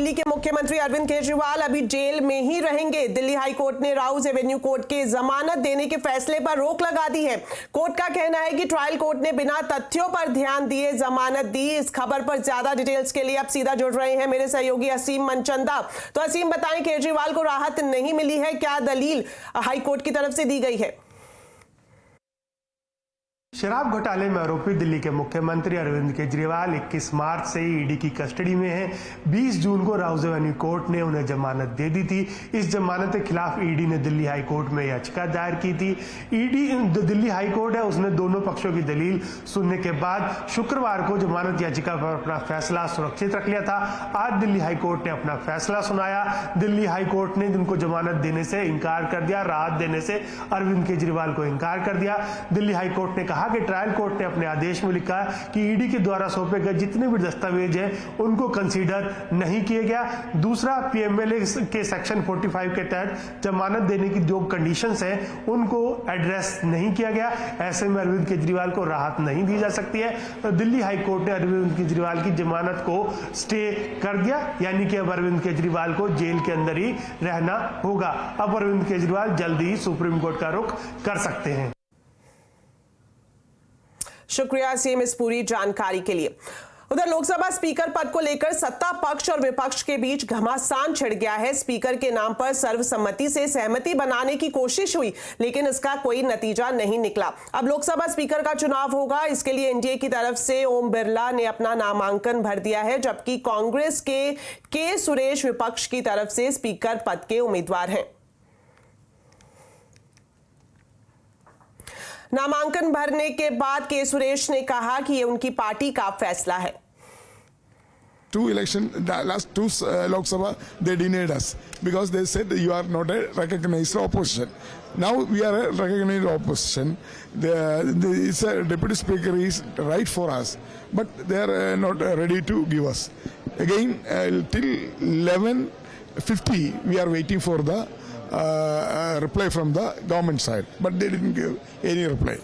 दिल्ली के मुख्यमंत्री अरविंद केजरीवाल अभी जेल में ही रहेंगे। दिल्ली हाई कोर्ट ने राउज एवेन्यू कोर्ट के जमानत देने के फैसले पर रोक लगा दी है। कोर्ट का कहना है कि ट्रायल कोर्ट ने बिना तथ्यों पर ध्यान दिए जमानत दी। इस खबर पर ज्यादा डिटेल्स के लिए अब सीधा जुड़ रहे हैं मेरे सहयोगी असीम मनचंदा। तो असीम, बताएं, केजरीवाल को राहत नहीं मिली है, क्या दलील हाई कोर्ट की तरफ से दी गई है? शराब घोटाले में आरोपी दिल्ली के मुख्यमंत्री अरविंद केजरीवाल 21 मार्च से ही ईडी की कस्टडी में हैं। 20 जून को राउज एवेन्यू कोर्ट ने उन्हें जमानत दे दी थी। इस जमानत के खिलाफ ईडी ने दिल्ली हाई कोर्ट में याचिका दायर की थी। ईडी दिल्ली हाई कोर्ट है, उसने दोनों पक्षों की दलील सुनने के बाद शुक्रवार को जमानत याचिका पर अपना फैसला सुरक्षित रख लिया था। आज दिल्ली हाई कोर्ट ने अपना फैसला सुनाया। दिल्ली हाई कोर्ट ने उनको जमानत देने से इनकार कर दिया, राहत देने से अरविंद केजरीवाल को इनकार कर दिया। दिल्ली हाई कोर्ट ने कहा कि ट्रायल कोर्ट ने अपने आदेश में लिखा कि ईडी के द्वारा सौंपे गए जितने भी दस्तावेज हैं उनको कंसीडर नहीं किया गया। दूसरा, पीएमएलए के सेक्शन 45 के तहत जमानत देने की जो कंडीशंस हैं उनको एड्रेस नहीं किया गया। ऐसे में अरविंद केजरीवाल को राहत नहीं दी जा सकती है। तो दिल्ली हाई कोर्ट ने अरविंद केजरीवाल की जमानत को स्टे कर दिया, यानी कि अब अरविंद केजरीवाल को जेल के अंदर ही रहना होगा। अब अरविंद केजरीवाल जल्दी ही सुप्रीम कोर्ट का रुख कर सकते हैं। शुक्रिया सीएम इस पूरी जानकारी के लिए। उधर लोकसभा स्पीकर पद को लेकर सत्ता पक्ष और विपक्ष के बीच घमासान छिड़ गया है। स्पीकर के नाम पर सर्वसम्मति से सहमति बनाने की कोशिश हुई, लेकिन इसका कोई नतीजा नहीं निकला। अब लोकसभा स्पीकर का चुनाव होगा। इसके लिए एनडीए की तरफ से ओम बिरला ने अपना नामांकन भर दिया है, जबकि कांग्रेस के सुरेश विपक्ष की तरफ से स्पीकर पद के उम्मीदवार हैं। नामांकन भरने के बाद के सुरेश ने कहा कि ये उनकी पार्टी का फैसला है। Last two Lok Sabha, they denied us because they said you are not a recognized opposition. Now we are a recognized opposition. It's a deputy speaker is right for us, but they are not ready to give us. Again, till 11:50, we are waiting for the reply from the government side, but they didn't give any reply.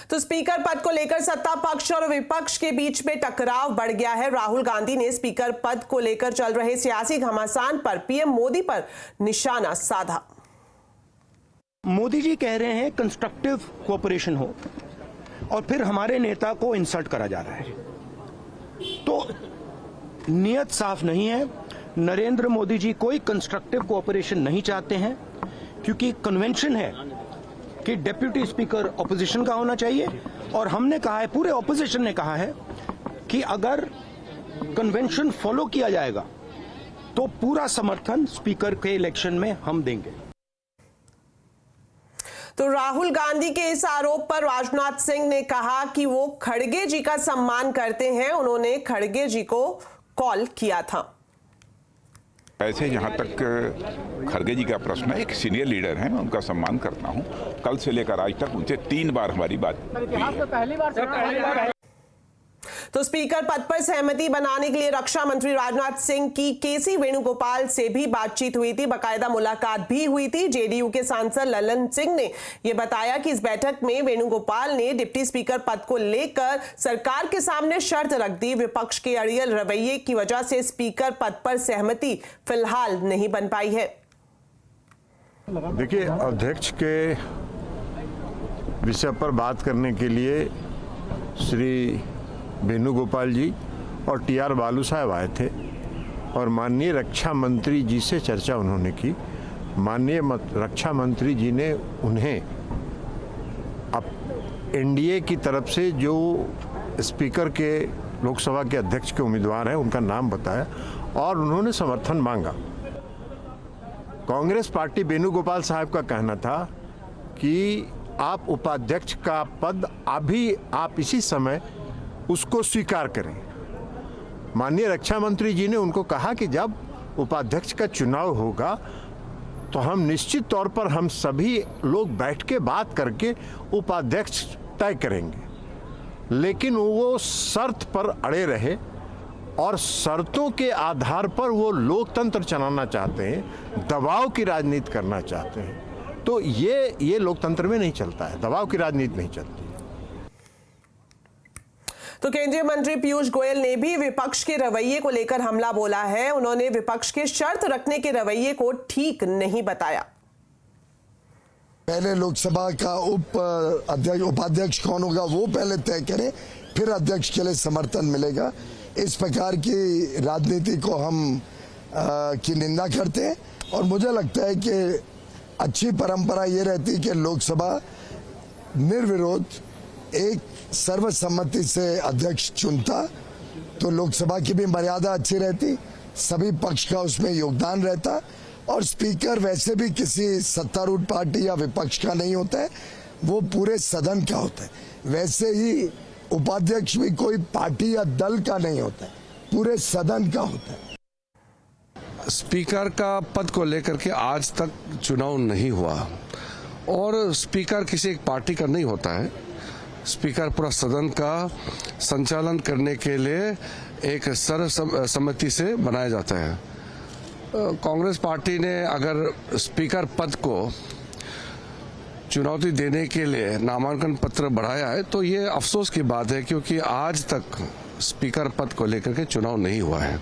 तो speaker पद को लेकर सत्ता पक्ष और विपक्ष के बीच में टकराव बढ़ गया है। राहुल गांधी ने स्पीकर पद को लेकर चल रहे सियासी घमासान पर पीएम मोदी पर निशाना साधा। मोदी जी कह रहे हैं कंस्ट्रक्टिव कोऑपरेशन हो, और फिर हमारे नेता को इंसल्ट करा जा रहा है। तो नियत साफ नहीं है। नरेंद्र मोदी जी कोई कंस्ट्रक्टिव कोऑपरेशन नहीं चाहते हैं, क्योंकि कन्वेंशन है कि डिप्टी स्पीकर ऑपोजिशन का होना चाहिए, और हमने कहा है, पूरे ऑपोजिशन ने कहा है कि अगर कन्वेंशन फॉलो किया जाएगा तो पूरा समर्थन स्पीकर के इलेक्शन में हम देंगे। तो राहुल गांधी के इस आरोप पर राजनाथ सिंह ने कहा कि वो खड़गे जी का सम्मान करते हैं। उन्होंने खड़गे जी को कॉल किया था। ऐसे जहाँ तक खड़गे जी का प्रश्न है, एक सीनियर लीडर हैं, मैं उनका सम्मान करता हूँ। कल से लेकर आज तक उनसे 3 बार हमारी बात हुई। तो स्पीकर पद पर सहमति बनाने के लिए रक्षा मंत्री राजनाथ सिंह की केसी वेणुगोपाल से भी बातचीत हुई थी, बाकायदा मुलाकात भी हुई थी। जेडीयू के सांसद ललन सिंह ने यह बताया कि इस बैठक में वेणुगोपाल ने डिप्टी स्पीकर पद को लेकर सरकार के सामने शर्त रख दी। विपक्ष के अड़ियल रवैये की वजह से स्पीकर पद पर सहमति फिलहाल नहीं बन पाई है। देखिए, अध्यक्ष के विषय पर बात करने के लिए श्री वेणुगोपाल जी और टीआर बालू साहब आए थे, और माननीय रक्षा मंत्री जी से चर्चा उन्होंने की। माननीय रक्षा मंत्री जी ने उन्हें अब एनडीए की तरफ से जो स्पीकर के लोकसभा के अध्यक्ष के उम्मीदवार हैं उनका नाम बताया, और उन्होंने समर्थन मांगा। कांग्रेस पार्टी वेणुगोपाल साहब का कहना था कि आप उपाध्यक्ष का पद अभी आप इसी समय उसको स्वीकार करें। माननीय रक्षा मंत्री जी ने उनको कहा कि जब उपाध्यक्ष का चुनाव होगा तो हम निश्चित तौर पर हम सभी लोग बैठ के बात करके उपाध्यक्ष तय करेंगे। लेकिन वो शर्त पर अड़े रहे, और शर्तों के आधार पर वो लोकतंत्र चलाना चाहते हैं, दबाव की राजनीति करना चाहते हैं। तो ये लोकतंत्र में नहीं चलता है, दबाव की राजनीति नहीं चलती। तो केंद्रीय मंत्री पीयूष गोयल ने भी विपक्ष के रवैये को लेकर हमला बोला है। उन्होंने विपक्ष के शर्त रखने के रवैये को ठीक नहीं बताया। पहले लोकसभा का उपाध्यक्ष कौन होगा वो पहले तय करें, फिर अध्यक्ष के लिए समर्थन मिलेगा। इस प्रकार की राजनीति को हम की निंदा करते हैं और मुझे लगता है कि अच्छी परंपरा ये रहती कि लोकसभा निर्विरोध एक सर्वसम्मति से अध्यक्ष चुनता तो लोकसभा की भी मर्यादा अच्छी रहती, सभी पक्ष का उसमें योगदान रहता और स्पीकर वैसे भी किसी सत्तारूढ़ पार्टी या विपक्ष का नहीं होता है, वो पूरे सदन का होता है। वैसे ही उपाध्यक्ष भी कोई पार्टी या दल का नहीं होता है, पूरे सदन का होता है। स्पीकर का पद को लेकर के आज तक चुनाव नहीं हुआ और स्पीकर किसी एक पार्टी का नहीं होता है। स्पीकर पूरा सदन का संचालन करने के लिए एक सर्वसम्मति से बनाया जाता है। कांग्रेस पार्टी ने अगर स्पीकर पद को चुनौती देने के लिए नामांकन पत्र बढ़ाया है तो ये अफसोस की बात है, क्योंकि आज तक स्पीकर पद को लेकर के चुनाव नहीं हुआ है।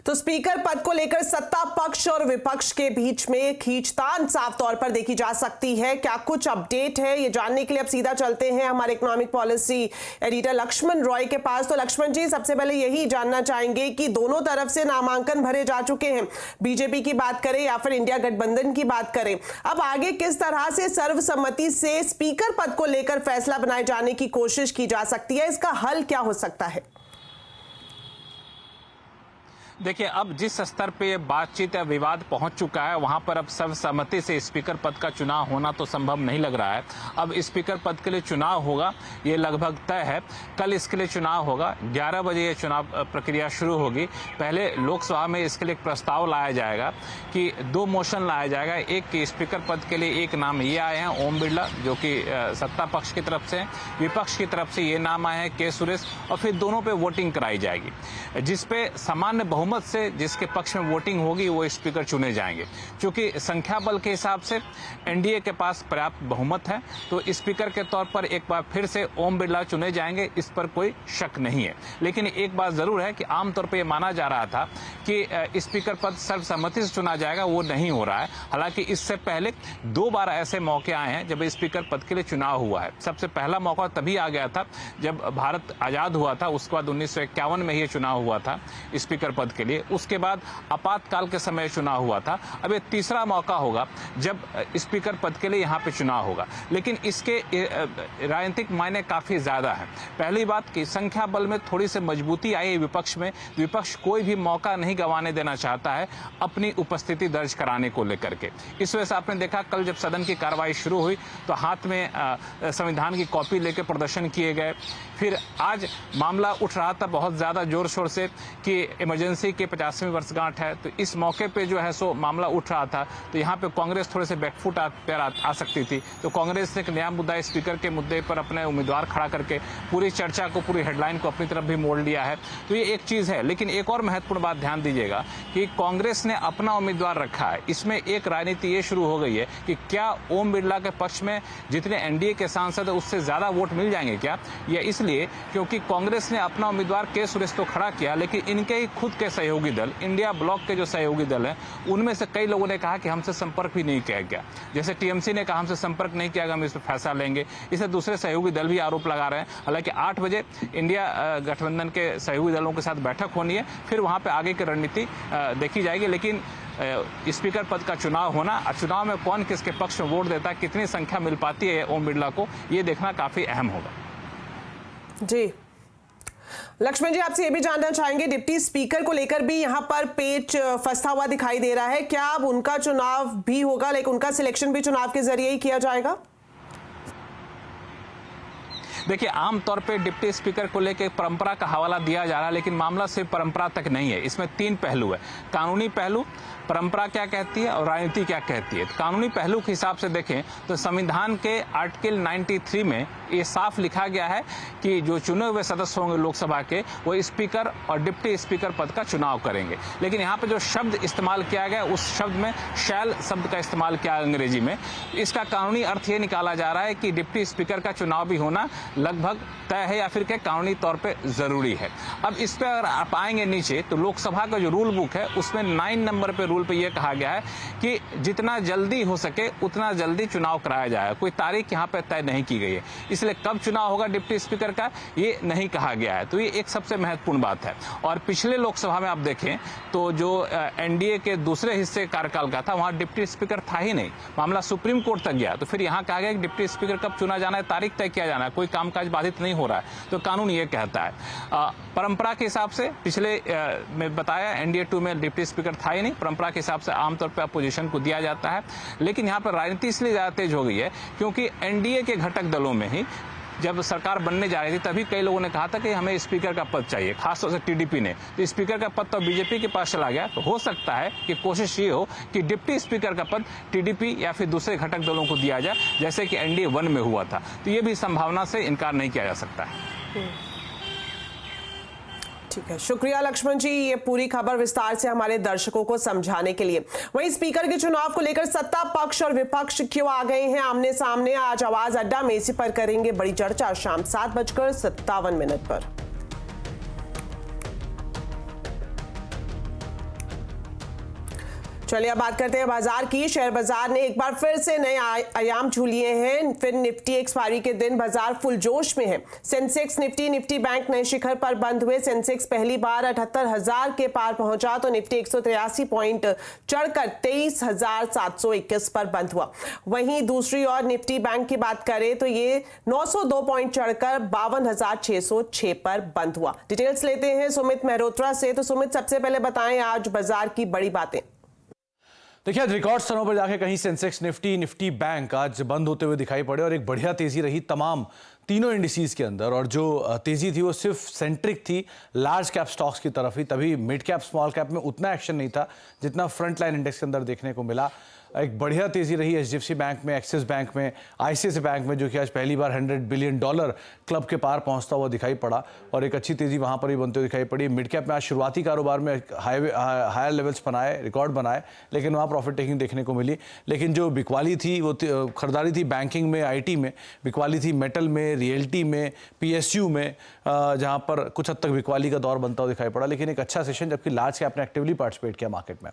तो स्पीकर पद को लेकर सत्ता पक्ष और विपक्ष के बीच में खींचतान साफ तौर पर देखी जा सकती है। क्या कुछ अपडेट है, ये जानने के लिए अब सीधा चलते हैं हमारे economic policy editor Lakshman Roy के पास। तो लक्ष्मण जी, सबसे पहले यही जानना चाहेंगे कि दोनों तरफ से नामांकन भरे जा चुके हैं, बीजेपी की बात करें या फिर इंडिया गठबंधन की बात करें, अब आगे किस तरह से सर्वसम्मति से स्पीकर पद को लेकर फैसला बनाए जाने की कोशिश की जा सकती है, इसका हल क्या हो सकता है? देखिए, अब जिस स्तर पे बातचीत या विवाद पहुंच चुका है वहां पर अब सर्वसम्मति से स्पीकर पद का चुनाव होना तो संभव नहीं लग रहा है। अब स्पीकर पद के लिए चुनाव होगा, ये लगभग तय है। कल इसके लिए चुनाव होगा, 11 बजे ये चुनाव प्रक्रिया शुरू होगी। पहले लोकसभा में इसके लिए एक प्रस्ताव लाया जाएगा कि 2 मोशन लाया जाएगा। एक कि स्पीकर पद के लिए एक नाम ये आए हैं ओम बिरला, जो कि सत्ता पक्ष की तरफ से, विपक्ष की तरफ से ये नाम आए हैं के सुरेश, और फिर दोनों पे वोटिंग कराई जाएगी, जिसपे सामान्य बहुमत से जिसके पक्ष में वोटिंग होगी वो स्पीकर चुने जाएंगे। क्योंकि संख्या बल के हिसाब से एनडीए के पास पर्याप्त बहुमत है, तो स्पीकर के तौर पर एक बार फिर से ओम बिरला चुने जाएंगे, इस पर कोई शक नहीं है। लेकिन एक बात जरूर है कि आमतौर पर यह माना जा रहा था कि स्पीकर पद सर्वसम्मति से चुना जाएगा, वो नहीं हो रहा है। हालांकि इससे पहले 2 बार ऐसे मौके आए हैं जब स्पीकर पद के लिए चुनाव हुआ है। सबसे पहला मौका तभी आ गया था जब भारत आजाद हुआ था, उसके बाद 1951 में ही चुनाव हुआ था स्पीकर पद के लिए। उसके बाद आपातकाल के समय चुनाव हुआ था। अब ये तीसरा मौका होगा जब स्पीकर पद के लिए यहाँ पे चुनाव होगा। लेकिन इसके राजनीतिक मायने काफी ज्यादा है। पहली बात कि संख्या बल में थोड़ी सी मजबूती आई है विपक्ष में। विपक्ष कोई भी मौका नहीं गंवाने देना चाहता है अपनी उपस्थिति दर्ज कराने को लेकर के। इस वजह से आपने देखा कल जब सदन की कार्रवाई शुरू हुई तो हाथ में संविधान की कॉपी लेकर प्रदर्शन किए गए। फिर आज मामला उठ रहा था बहुत ज्यादा जोर शोर से कि इमरजेंसी के 50वीं वर्षगांठ है, तो इस मौके पे जो है सो मामला उठ रहा था। तो यहाँ पे कांग्रेस थोड़े से बैकफुट आ सकती थी। तो कांग्रेस ने एक नया मुद्दा स्पीकर के मुद्दे पर अपने उम्मीदवार खड़ा करके पूरी चर्चा को, पूरी हेडलाइन को अपनी तरफ भी मोड़ लिया है। तो ये एक चीज है। लेकिन एक और महत्वपूर्ण बात ध्यान दीजिएगा कि कांग्रेस ने अपना उम्मीदवार रखा है। इसमें एक राजनीति ये शुरू हो गई है कि क्या ओम बिरला के पक्ष में जितने एनडीए के सांसद है उससे ज्यादा वोट मिल जाएंगे क्या? या इसलिए क्योंकि कांग्रेस ने अपना उम्मीदवार के सुरेश तो खड़ा किया, लेकिन इनके ही खुद के सहयोगी दल, इंडिया ब्लॉक के जो सहयोगी दल हैं, उनमें से कई लोगों ने कहा कि हमसे संपर्क भी नहीं किया गया। जैसे टीएमसी ने कहा हमसे संपर्क नहीं किया गया, हम इस पर फैसला लेंगे। इसे दूसरे सहयोगी दल भी आरोप लगा रहे हैं। हालांकि 8 बजे इंडिया गठबंधन के सहयोगी दलों के साथ बैठक होनी है, फिर वहां पे आगे की रणनीति देखी जाएगी। लेकिन स्पीकर पद का चुनाव होना, चुनाव में कौन किसके पक्ष में वोट देता है, कितनी संख्या मिल पाती है ओम बिरला को, ये देखना काफी अहम होगा। जी लक्ष्मण जी, आपसे ये भी जानना चाहेंगे, डिप्टी स्पीकर को लेकर भी यहाँ पर पेच फंसा हुआ दिखाई दे रहा है। क्या अब उनका चुनाव भी होगा, लेकिन उनका सिलेक्शन भी चुनाव के जरिए ही किया जाएगा? देखिए, आमतौर पे डिप्टी स्पीकर को लेकर परंपरा का हवाला दिया जा रहा है, लेकिन मामला सिर्फ परंपरा तक नहीं है। इसमें 3 पहलू है। कानूनी पहलू, परंपरा क्या कहती है और राजनीति क्या कहती है। कानूनी पहलू के हिसाब से देखें तो संविधान के आर्टिकल 93 में ये साफ लिखा गया है कि जो चुने हुए सदस्य होंगे लोकसभा के, वो स्पीकर और डिप्टी स्पीकर पद का चुनाव करेंगे। लेकिन यहाँ पे जो शब्द इस्तेमाल किया गया, उस शब्द में शैल शब्द का इस्तेमाल किया अंग्रेजी में। इसका कानूनी अर्थ ये निकाला जा रहा है कि डिप्टी स्पीकर का चुनाव भी होना, लगभग तय है या फिर क्या कानूनी तौर पे ज़रूरी है। अब इस पर अगर आप आएंगे नीचे तो लोकसभा का जो रूल बुक है उसमें 9 नंबर पे रूल पे ये कहा गया है कि जितना जल्दी हो सके उतना जल्दी चुनाव कराया जाए। कोई तारीख यहाँ पे तय नहीं की गई है, इसलिए कब चुनाव होगा डिप्टी स्पीकर का ये नहीं कहा गया है। तो ये एक सबसे महत्वपूर्ण बात है। और पिछले लोकसभा में आप देखें तो जो एनडीए के दूसरे हिस्से कार्यकाल का था वहाँ डिप्टी स्पीकर था ही नहीं, मामला सुप्रीम कोर्ट तक गया। तो फिर यहाँ कहा गया कि डिप्टी स्पीकर कब चुना जाना है, तारीख तय किया जाना है, कोई कामकाज बाधित नहीं हो रहा है। तो कानून ये कहता है। परंपरा के हिसाब से पिछले में बताया एनडीए 2 में डिप्टी स्पीकर था ही नहीं। परंपरा के हिसाब से आमतौर पर अपोजिशन को दिया जाता है, लेकिन यहाँ पर राजनीति इसलिए ज्यादा तेज हो गई है क्योंकि एनडीए के घटक दलों में ही जब सरकार बनने जा रही थी तभी कई लोगों ने कहा था कि हमें स्पीकर का पद चाहिए, खासतौर से टीडीपी ने। तो स्पीकर का पद तो बीजेपी के पास चला गया। तो हो सकता है कि कोशिश ये हो कि डिप्टी स्पीकर का पद टीडीपी या फिर दूसरे घटक दलों को दिया जाए, जैसे कि एनडीए 1 में हुआ था। तो ये भी संभावना से इनकार नहीं किया जा सकता है। ठीक है, शुक्रिया लक्ष्मण जी ये पूरी खबर विस्तार से हमारे दर्शकों को समझाने के लिए। वहीं स्पीकर के चुनाव को लेकर सत्ता पक्ष और विपक्ष क्यों आ गए हैं आमने सामने, आज आवाज अड्डा में इसी पर करेंगे बड़ी चर्चा शाम 7:57 पर। चलिए अब बात करते हैं बाजार की। शेयर बाजार ने एक बार फिर से नए आयाम छू लिए हैं। फिर निफ्टी एक्सपायरी के दिन बाजार फुल जोश में है। सेंसेक्स निफ्टी बैंक नए शिखर पर बंद हुए। सेंसेक्स पहली बार 78,000 के पार पहुंचा तो निफ्टी 183 पॉइंट चढ़कर 23,721 पर बंद हुआ। वहीं दूसरी ओर निफ्टी बैंक की बात करें तो ये 902 पॉइंट चढ़कर 52,606 पर बंद हुआ। डिटेल्स लेते हैं सुमित मेहरोत्रा से। तो सुमित, सबसे पहले बताएं आज बाजार की बड़ी बातें। देखिए आज रिकॉर्ड स्थानों पर जाके कहीं सेंसेक्स निफ्टी बैंक आज बंद होते हुए दिखाई पड़े और एक बढ़िया तेजी रही तमाम तीनों इंडिसेस के अंदर। और जो तेजी थी वो सिर्फ सेंट्रिक थी लार्ज कैप स्टॉक्स की तरफ ही, तभी मिड कैप स्मॉल कैप में उतना एक्शन नहीं था जितना फ्रंट लाइन इंडेक्स के अंदर देखने को मिला। एक बढ़िया तेजी रही एचडीएफसी बैंक में, एक्सिस बैंक में, आईसीआईसीआई बैंक में, जो कि आज पहली बार $100 बिलियन क्लब के पार पहुंचता हुआ दिखाई पड़ा और एक अच्छी तेजी वहां पर भी बनते हुए दिखाई पड़ी। मिड कैप में आज शुरुआती कारोबार में हायर लेवल्स बनाए, रिकॉर्ड बनाए, लेकिन वहां प्रॉफिट टेकिंग देखने को मिली। लेकिन जो बिकवाली थी वो खरीदारी थी बैंकिंग में, आईटी में बिकवाली थी, मेटल में, रियल्टी में, पीएसयू में, जहां पर कुछ हद तक बिकवाली का दौर बनता हुआ दिखाई पड़ा। लेकिन एक अच्छा सेशन जबकि लार्ज कैप ने एक्टिवली पार्टिसिपेट किया मार्केट में।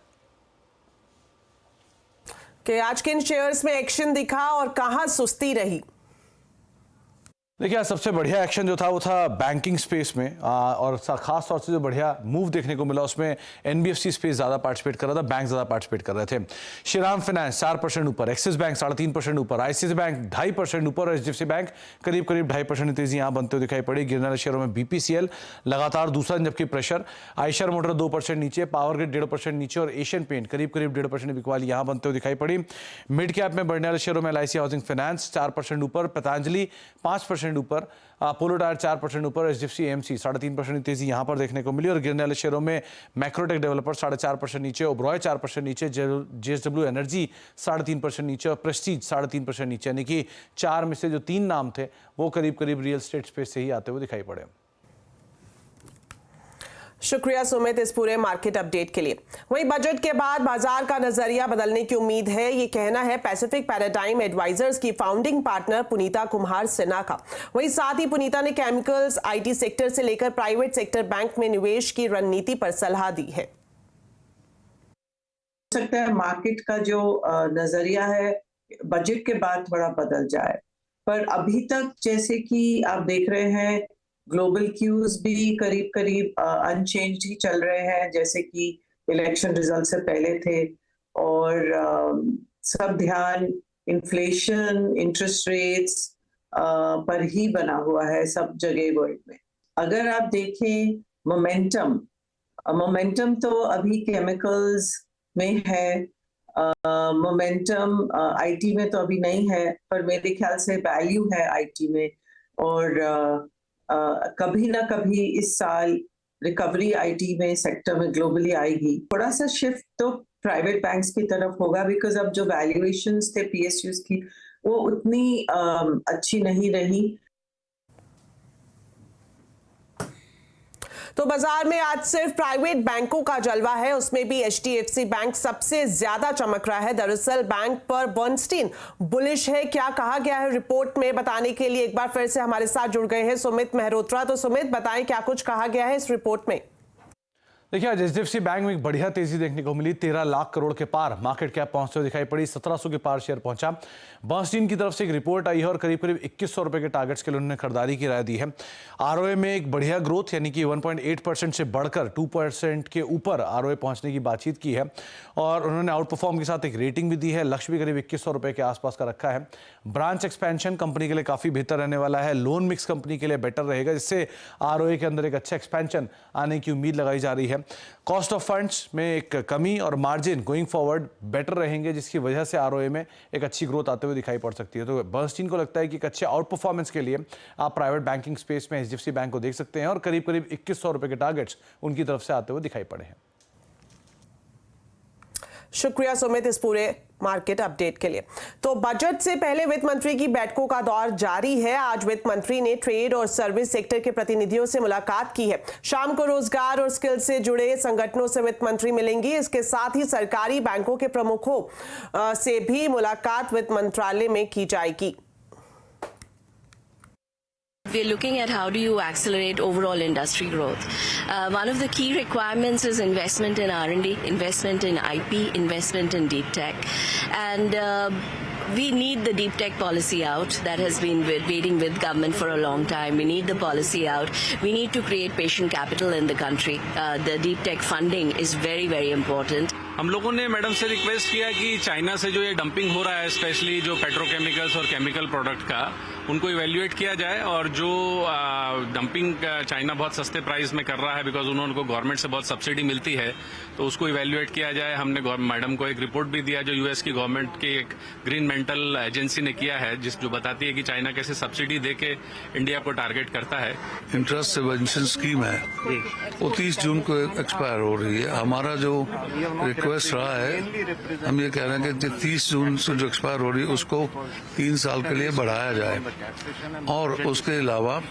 कि आज किन शेयर्स में एक्शन दिखा और कहां सुस्ती रही? देखिए सबसे बढ़िया एक्शन जो था वो था बैंकिंग स्पेस में और खास तौर से जो बढ़िया मूव देखने को मिला उसमें एनबीएफसी स्पेस ज़्यादा पार्टिसिपेट कर रहा था, बैंक ज़्यादा पार्टिसिपेट कर रहे थे। श्रीराम फाइनेंस 4% ऊपर, एक्सिस बैंक 3.5% ऊपर, आईसीआईसीआई बैंक 2.5% ऊपर, एचडीएफसी बैंक करीब 2.5% तेजी यहाँ बनते हुए दिखाई पड़ी। गिरने वाले शेयरों में बीपीसीएल लगातार दूसरा जबकि प्रेशर, आयशर मोटर 2% नीचे, पावर ग्रिड 1.5% नीचे और एशियन पेंट करीब 1.5% बिकवाली यहाँ बनते हुए दिखाई पड़ी। मिड कैप में बढ़ने वाले शेयरों में एलआईसी हाउसिंग फाइनेंस 4% ऊपर, पतंजलि 5% ऊपर, अपोलो टायर 4% ऊपर, एचडीएफसी एएमसी 3.5% तेजी यहां पर देखने को मिली। और गिरने वाले शेयरों में मैक्रोटेक डेवलपर 4.5% नीचे, ओबरॉय 4% नीचे, जेएसडब्ल्यू एनर्जी 3.5% नीचे और प्रेस्टीज 3.5% नीचे। यानी कि 4 में से जो 3 नाम थे वो करीब रियल एस्टेट स्पेस से ही आते हुए दिखाई पड़े। शुक्रिया सुमित इस पूरे मार्केट अपडेट के लिए। वहीं बजट के बाद बाजार का नजरिया बदलने की उम्मीद है, ये कहना है पैसिफिक पैराडाइम एडवाइजर्स की फाउंडिंग पार्टनर पुनीता कुमार सिन्हा का। वहीं साथ ही पुनीता ने केमिकल्स, आईटी सेक्टर से लेकर प्राइवेट सेक्टर बैंक में निवेश की रणनीति पर सलाह दी है। हो सकता है मार्केट का जो नजरिया है बजट के बाद थोड़ा बदल जाए, पर अभी तक जैसे कि आप देख रहे हैं ग्लोबल क्यूज भी करीब अनचेंज्ड ही चल रहे हैं, जैसे कि इलेक्शन रिजल्ट से पहले थे। और सब ध्यान इन्फ्लेशन, इंटरेस्ट रेट्स पर ही बना हुआ है सब जगह वर्ल्ड में। अगर आप देखें मोमेंटम तो अभी केमिकल्स में है, मोमेंटम आईटी में तो अभी नहीं है, पर मेरे ख्याल से वैल्यू है आईटी में। और कभी ना कभी इस साल रिकवरी आईटी में सेक्टर में ग्लोबली आएगी। थोड़ा सा शिफ्ट तो प्राइवेट बैंक्स की तरफ होगा, बिकॉज अब जो वैल्यूएशंस थे पीएसयूज की वो उतनी अच्छी नहीं रही। तो बाजार में आज सिर्फ प्राइवेट बैंकों का जलवा है, उसमें भी HDFC बैंक सबसे ज्यादा चमक रहा है। दरअसल बैंक पर बर्नस्टीन बुलिश है। क्या कहा गया है रिपोर्ट में, बताने के लिए एक बार फिर से हमारे साथ जुड़ गए हैं सुमित मेहरोत्रा। तो सुमित, बताएं क्या कुछ कहा गया है इस रिपोर्ट में। देखिए, आज HDFC बैंक में एक बढ़िया तेजी देखने को मिली। 13 लाख करोड़ के पार मार्केट कैप पहुंचते हुए दिखाई पड़ी। 1700 के पार शेयर पहुंचा। बर्नस्टीन की तरफ से एक रिपोर्ट आई है और करीब करीब 2100 रुपए के टारगेट्स के लिए उन्होंने खरीदारी की राय दी है। ROA में एक बढ़िया ग्रोथ, यानी कि 1.8% से बढ़कर 2% के ऊपर ROA पहुंचने की बातचीत की है और उन्होंने आउट परफॉर्म के साथ एक रेटिंग भी दी है। लक्ष्य भी करीब 2100 रुपए के आसपास का रखा है। ब्रांच एक्सपेंशन कंपनी के लिए काफी बेहतर रहने वाला है। लोन मिक्स कंपनी के लिए बेटर रहेगा, जिससे ROA के अंदर एक अच्छा एक्सपेंशन आने की उम्मीद लगाई जा रही है। कॉस्ट ऑफ फंड्स में एक कमी और मार्जिन गोइंग फॉरवर्ड बेटर रहेंगे, जिसकी वजह से ROA में एक अच्छी ग्रोथ आते हुए दिखाई पड़ सकती है। तो बर्नस्टीन को लगता है कि एक अच्छे आउट परफॉर्मेंस के लिए आप प्राइवेट बैंकिंग स्पेस में HDFC बैंक को देख सकते हैं और करीब करीब 2100 रुपए के टारगेट्स उनकी तरफ से आते हुए दिखाई पड़े हैं। शुक्रिया सुमित इस पूरे मार्केट अपडेट के लिए। तो बजट से पहले वित्त मंत्री की बैठकों का दौर जारी है। आज वित्त मंत्री ने ट्रेड और सर्विस सेक्टर के प्रतिनिधियों से मुलाकात की है। शाम को रोजगार और स्किल से जुड़े संगठनों से वित्त मंत्री मिलेंगी। इसके साथ ही सरकारी बैंकों के प्रमुखों से भी मुलाकात वित्त मंत्रालय में की जाएगी। We're looking at how do you accelerate overall industry growth. One of the key requirements is investment in R&D, investment in IP, investment in deep tech. And we need the deep tech policy out that has been waiting with government for a long time. We need the policy out. We need to create patient capital in the country. The deep tech funding is very, very important. हम लोगों ने madam से request किया कि China से जो ये dumping हो रहा है, स्पेशली जो पेट्रोकेमिकल्स और केमिकल प्रोडक्ट का, उनको इवेल्युएट किया जाए और जो डंपिंग चाइना बहुत सस्ते प्राइस में कर रहा है बिकॉज उनको गवर्नमेंट से बहुत सब्सिडी मिलती है, तो उसको इवेल्युएट किया जाए। हमने मैडम को एक रिपोर्ट भी दिया जो US की गवर्नमेंट की एक ग्रीन मेंटल एजेंसी ने किया है, जो बताती है कि चाइना कैसे सब्सिडी देके इंडिया को टारगेट करता है। इंटरेस्ट सब्वेंशन स्कीम है वो 30 जून को एक्सपायर हो रही है। हमारा जो रिक्वेस्ट रहा है, हम ये कह रहे हैं कि 30 जून से जो एक्सपायर हो रही है उसको 3 साल के लिए बढ़ाया जाए और उसके अलावा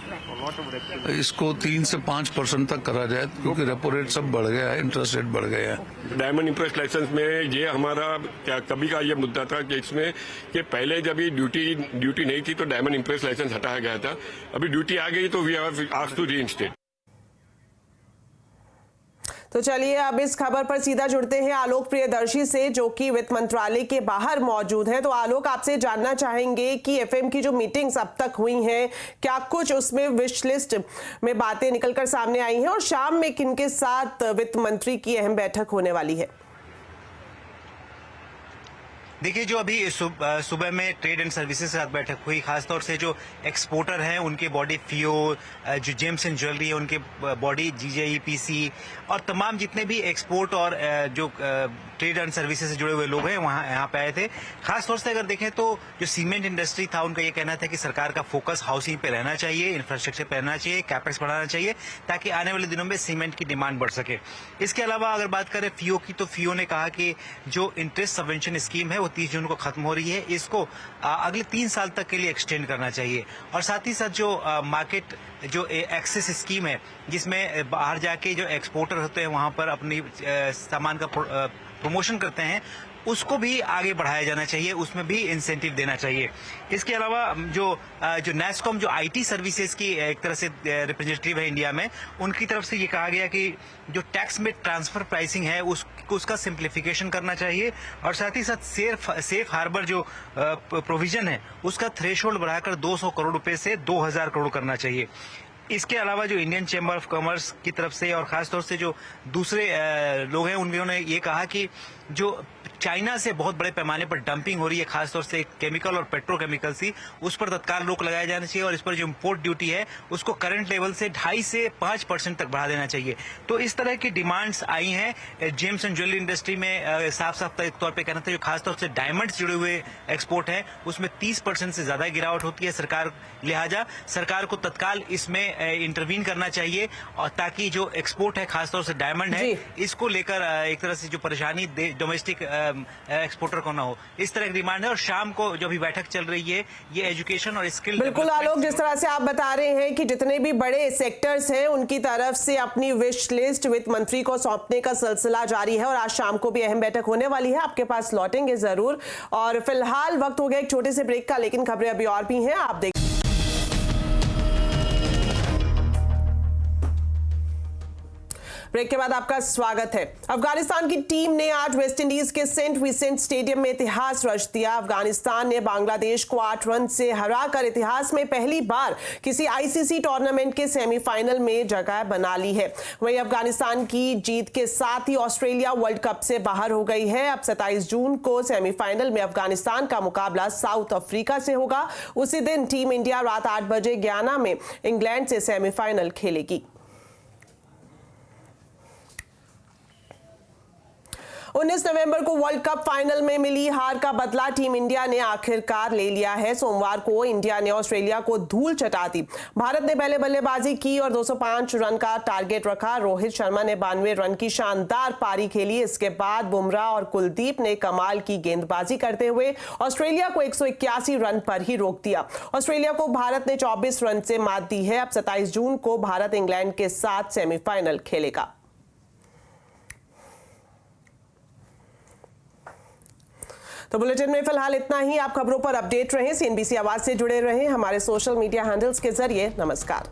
इसको 3 से 5% तक करा जाए, क्योंकि रेपो रेट सब बढ़ गया है, इंटरेस्ट रेट बढ़ गया है। डायमंड इंप्रेस लाइसेंस में ये हमारा क्या कभी का ये मुद्दा था कि इसमें कि पहले जब ये ड्यूटी नहीं थी तो डायमंड इंप्रेस लाइसेंस हटाया गया था। अभी ड्यूटी आ गई तो we have asked to reinstate. तो चलिए अब इस खबर पर सीधा जुड़ते हैं आलोक प्रियदर्शी से, जो कि वित्त मंत्रालय के बाहर मौजूद हैं। तो आलोक, आपसे जानना चाहेंगे कि FM की जो मीटिंग्स अब तक हुई हैं, क्या कुछ उसमें विश लिस्ट में बातें निकलकर सामने आई हैं और शाम में किनके साथ वित्त मंत्री की अहम बैठक होने वाली है? देखिए, जो अभी सुबह में ट्रेड एंड सर्विसेज के साथ बैठक हुई, खासतौर से जो एक्सपोर्टर हैं उनके बॉडी FIO, जो जेम्स एंड ज्वेलरी है उनके बॉडी GJEPC और तमाम जितने भी एक्सपोर्ट और जो ट्रेड एंड सर्विसेज से जुड़े हुए लोग हैं वहाँ यहाँ पे आए थे। खासतौर से अगर देखें तो जो सीमेंट इंडस्ट्री था उनका ये कहना था कि सरकार का फोकस हाउसिंग पे रहना चाहिए, इंफ्रास्ट्रक्चर पे रहना चाहिए, कैपेक्स बढ़ाना चाहिए ताकि आने वाले दिनों में सीमेंट की डिमांड बढ़ सके। इसके अलावा अगर बात करें FIO की, तो FIO ने कहा कि जो इंटरेस्ट सबवेंशन स्कीम है वो 30 जून को खत्म हो रही है, इसको अगले 3 साल तक के लिए एक्सटेंड करना चाहिए। और साथ ही साथ जो मार्केट जो एक्सेस स्कीम है, जिसमें बाहर जाके जो एक्सपोर्टर होते हैं वहां पर अपनी सामान का प्रमोशन करते हैं, उसको भी आगे बढ़ाया जाना चाहिए, उसमें भी इंसेंटिव देना चाहिए। इसके अलावा जो नेस्कॉम जो IT सर्विसेज की एक तरह से रिप्रेजेंटेटिव है इंडिया में, उनकी तरफ से ये कहा गया कि जो टैक्स में ट्रांसफर प्राइसिंग है उसका सिंप्लीफिकेशन करना चाहिए और साथ ही साथ सेफ हार्बर जो प्रोविजन है उसका थ्रेशोल्ड बढ़ाकर 200 करोड़ रुपए से 2000 करोड़ करना चाहिए। इसके अलावा जो इंडियन चैम्बर ऑफ कॉमर्स की तरफ से और खासतौर से जो दूसरे लोग हैं उन्होंने ये कहा कि जो चाइना से बहुत बड़े पैमाने पर डंपिंग हो रही है, खासतौर से केमिकल और पेट्रोकेमिकल्स की, उस पर तत्काल रोक लगाया जाना चाहिए और इस पर जो इम्पोर्ट ड्यूटी है उसको करंट लेवल से 2.5 से 5% तक बढ़ा देना चाहिए। तो इस तरह की डिमांड्स आई हैं। जेम्स एंड ज्वेलरी इंडस्ट्री में साफ तौर पर कहना था जो खासतौर से डायमंड्स जुड़े हुए एक्सपोर्ट है उसमें 30% से ज्यादा गिरावट होती है। लिहाजा सरकार को तत्काल इसमें इंटरवीन करना चाहिए और ताकि जो एक्सपोर्ट है खासतौर से डायमंड है इसको लेकर एक तरह से जो परेशानी डोमेस्टिक एक्सपोर्टर को ना हो, इस तरह की डिमांड है। और शाम को जो अभी बैठक चल रही है ये एजुकेशन और स्किल। बिल्कुल आलोक, जिस तरह से आप बता रहे हैं कि जितने भी बड़े सेक्टर्स हैं उनकी तरफ से अपनी विश लिस्ट वित्त मंत्री को सौंपने का सिलसिला जारी है और आज शाम को भी अहम बैठक होने वाली है। आपके पास लौटेंगे जरूर। और फिलहाल वक्त हो गया एक छोटे से ब्रेक का, लेकिन खबरें अभी और भी हैं, आप देख। ब्रेक के बाद आपका स्वागत है। अफगानिस्तान की टीम ने आज वेस्टइंडीज के सेंट विंसेंट स्टेडियम में इतिहास रच दिया। अफगानिस्तान ने बांग्लादेश को 8 रन से हराकर इतिहास में पहली बार किसी आईसीसी टूर्नामेंट के सेमीफाइनल में जगह बना ली है। वहीं अफगानिस्तान की जीत के साथ ही ऑस्ट्रेलिया वर्ल्ड कप से बाहर हो गई है। अब 27 जून को सेमीफाइनल में अफगानिस्तान का मुकाबला साउथ अफ्रीका से होगा। उसी दिन टीम इंडिया रात 8 बजे गयाना में इंग्लैंड से सेमीफाइनल खेलेगी। 19 नवंबर को वर्ल्ड कप फाइनल में मिली हार का बदला टीम इंडिया ने आखिरकार ले लिया है। सोमवार को इंडिया ने ऑस्ट्रेलिया को धूल चटा दी। भारत ने पहले बल्लेबाजी की और 205 रन का टारगेट रखा। रोहित शर्मा ने 92 रन की शानदार पारी खेली। इसके बाद बुमराह और कुलदीप ने कमाल की गेंदबाजी करते हुए ऑस्ट्रेलिया को 181 रन पर ही रोक दिया। ऑस्ट्रेलिया को भारत ने 24 रन से मात दी है। अब 27 जून को भारत इंग्लैंड के साथ सेमीफाइनल खेलेगा। तो बुलेटिन में फिलहाल इतना ही। आप खबरों पर अपडेट रहें, CNBC आवाज से जुड़े रहें, हमारे सोशल मीडिया हैंडल्स के जरिए। नमस्कार।